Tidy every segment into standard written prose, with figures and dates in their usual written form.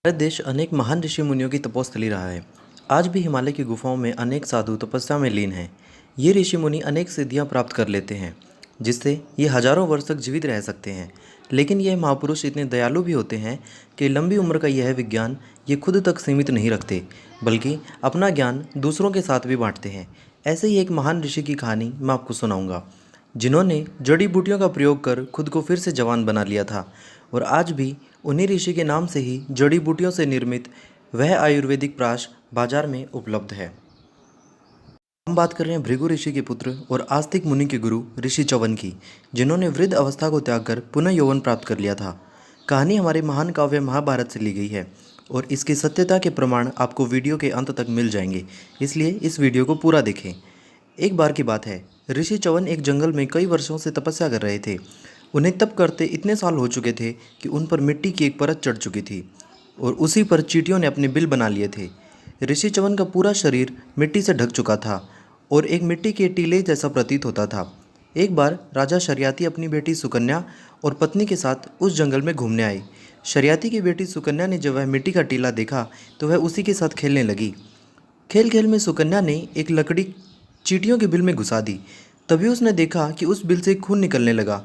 भारत देश अनेक महान ऋषि मुनियों की तपोस्थली रहा है। आज भी हिमालय की गुफाओं में अनेक साधु तपस्या में लीन हैं। ये ऋषि मुनि अनेक सिद्धियां प्राप्त कर लेते हैं, जिससे ये हजारों वर्ष तक जीवित रह सकते हैं। लेकिन यह महापुरुष इतने दयालु भी होते हैं कि लंबी उम्र का यह विज्ञान ये खुद तक सीमित नहीं रखते, बल्कि अपना ज्ञान दूसरों के साथ भी बांटते हैं। ऐसे ही एक महान ऋषि की कहानी मैं आपको सुनाऊंगा, जिन्होंने जड़ी बूटियों का प्रयोग कर खुद को फिर से जवान बना लिया था। और आज भी उन्हीं ऋषि के नाम से ही जड़ी बूटियों से निर्मित वह आयुर्वेदिक प्राश बाजार में उपलब्ध है। हम बात कर रहे हैं भृगु ऋषि के पुत्र और आस्तिक मुनि के गुरु ऋषि च्यवन की, जिन्होंने वृद्ध अवस्था को त्याग कर पुनः यौवन प्राप्त कर लिया था। कहानी हमारे महान काव्य महाभारत से ली गई है और इसकी सत्यता के प्रमाण आपको वीडियो के अंत तक मिल जाएंगे, इसलिए इस वीडियो को पूरा देखें। एक बार की बात है, ऋषि च्यवन एक जंगल में कई वर्षों से तपस्या कर रहे थे। उन्हें तप करते इतने साल हो चुके थे कि उन पर मिट्टी की एक परत चढ़ चुकी थी और उसी पर चींटियों ने अपने बिल बना लिए थे। ऋषि च्यवन का पूरा शरीर मिट्टी से ढक चुका था और एक मिट्टी के टीले जैसा प्रतीत होता था। एक बार राजा शर्याती अपनी बेटी सुकन्या और पत्नी के साथ उस जंगल में घूमने आए। शर्याती की बेटी सुकन्या ने जब वह मिट्टी का टीला देखा तो वह उसी के साथ खेलने लगी। खेल खेल में सुकन्या ने एक लकड़ी चींटियों के बिल में घुसा दी। तभी उसने देखा कि उस बिल से खून निकलने लगा।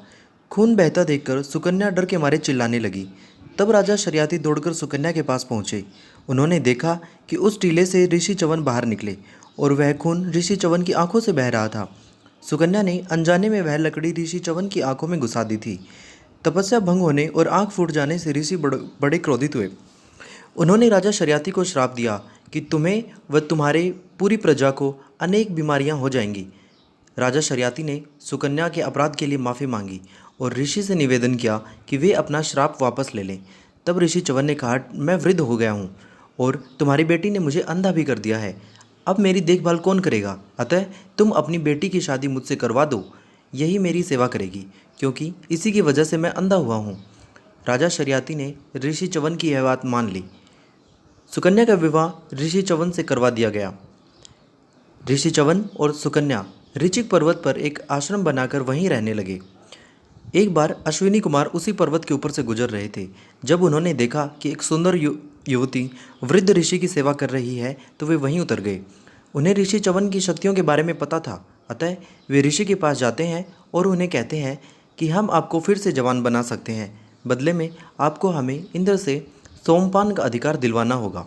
खून बहता देखकर सुकन्या डर के मारे चिल्लाने लगी। तब राजा शर्याती दौड़कर सुकन्या के पास पहुंचे। उन्होंने देखा कि उस टीले से ऋषि च्यवन बाहर निकले और वह खून ऋषि च्यवन की आंखों से बह रहा था। सुकन्या ने अनजाने में वह लकड़ी ऋषि च्यवन की आंखों में घुसा दी थी। तपस्या भंग होने और आंख फूट जाने से ऋषि बड़े क्रोधित हुए। उन्होंने राजा शर्याती को श्राप दिया कि तुम्हें व तुम्हारे पूरी प्रजा को अनेक बीमारियां हो जाएंगी। राजा शर्याती ने सुकन्या के अपराध के लिए माफ़ी मांगी और ऋषि से निवेदन किया कि वे अपना श्राप वापस ले लें। तब ऋषि च्यवन ने कहा, मैं वृद्ध हो गया हूँ और तुम्हारी बेटी ने मुझे अंधा भी कर दिया है। अब मेरी देखभाल कौन करेगा? अतः तुम अपनी बेटी की शादी मुझसे करवा दो, यही मेरी सेवा करेगी, क्योंकि इसी की वजह से मैं अंधा हुआ हूँ। राजा शर्याती ने ऋषि च्यवन की यह बात मान ली। सुकन्या का विवाह ऋषि च्यवन से करवा दिया गया। ऋषि च्यवन और सुकन्या ऋचिक पर्वत पर एक आश्रम बनाकर वहीं रहने लगे। एक बार अश्विनी कुमार उसी पर्वत के ऊपर से गुजर रहे थे। जब उन्होंने देखा कि एक सुंदर युवती वृद्ध ऋषि की सेवा कर रही है तो वे वहीं उतर गए। उन्हें ऋषि च्यवन की शक्तियों के बारे में पता था, अतः वे ऋषि के पास जाते हैं और उन्हें कहते हैं कि हम आपको फिर से जवान बना सकते हैं, बदले में आपको हमें इंद्र से सोमपान का अधिकार दिलवाना होगा।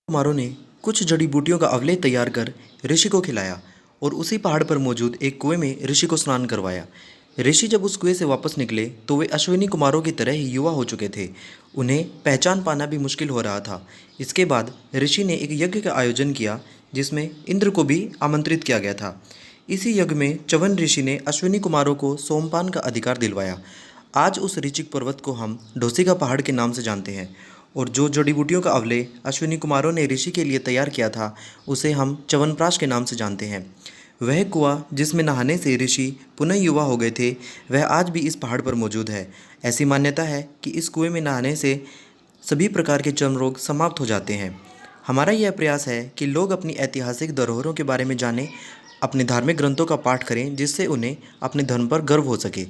कुमारों ने कुछ जड़ी बूटियों का अवलेह तैयार कर ऋषि को खिलाया और उसी पहाड़ पर मौजूद एक कुएं में ऋषि को स्नान करवाया। ऋषि जब उस कुएं से वापस निकले तो वे अश्विनी कुमारों की तरह ही युवा हो चुके थे। उन्हें पहचान पाना भी मुश्किल हो रहा था। इसके बाद ऋषि ने एक यज्ञ का आयोजन किया, जिसमें इंद्र को भी आमंत्रित किया गया था। इसी यज्ञ में च्यवन ऋषि ने अश्विनी कुमारों को सोमपान का अधिकार दिलवाया। आज उस ऋचिक पर्वत को हम ढोसिका पहाड़ के नाम से जानते हैं और जो जड़ी बूटियों का अवलेह अश्विनी कुमारों ने ऋषि के लिए तैयार किया था, उसे हम च्यवनप्राश के नाम से जानते हैं। वह कुआं जिसमें नहाने से ऋषि पुनः युवा हो गए थे, वह आज भी इस पहाड़ पर मौजूद है। ऐसी मान्यता है कि इस कुएं में नहाने से सभी प्रकार के चर्म रोग समाप्त हो जाते हैं। हमारा यह प्रयास है कि लोग अपनी ऐतिहासिक धरोहरों के बारे में जानें, अपने धार्मिक ग्रंथों का पाठ करें, जिससे उन्हें अपने धर्म पर गर्व हो सके।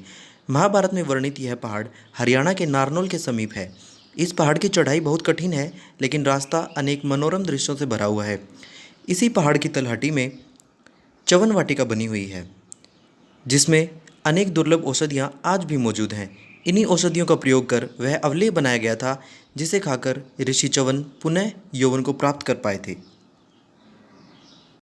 महाभारत में वर्णित यह पहाड़ हरियाणा के नारनौल के समीप है। इस पहाड़ की चढ़ाई बहुत कठिन है, लेकिन रास्ता अनेक मनोरम दृश्यों से भरा हुआ है। इसी पहाड़ की तलहटी में च्यवन वाटिका बनी हुई है, जिसमें अनेक दुर्लभ औषधियाँ आज भी मौजूद हैं। इन्हीं औषधियों का प्रयोग कर वह अवलेह बनाया गया था, जिसे खाकर ऋषि च्यवन पुनः यौवन को प्राप्त कर पाए थे।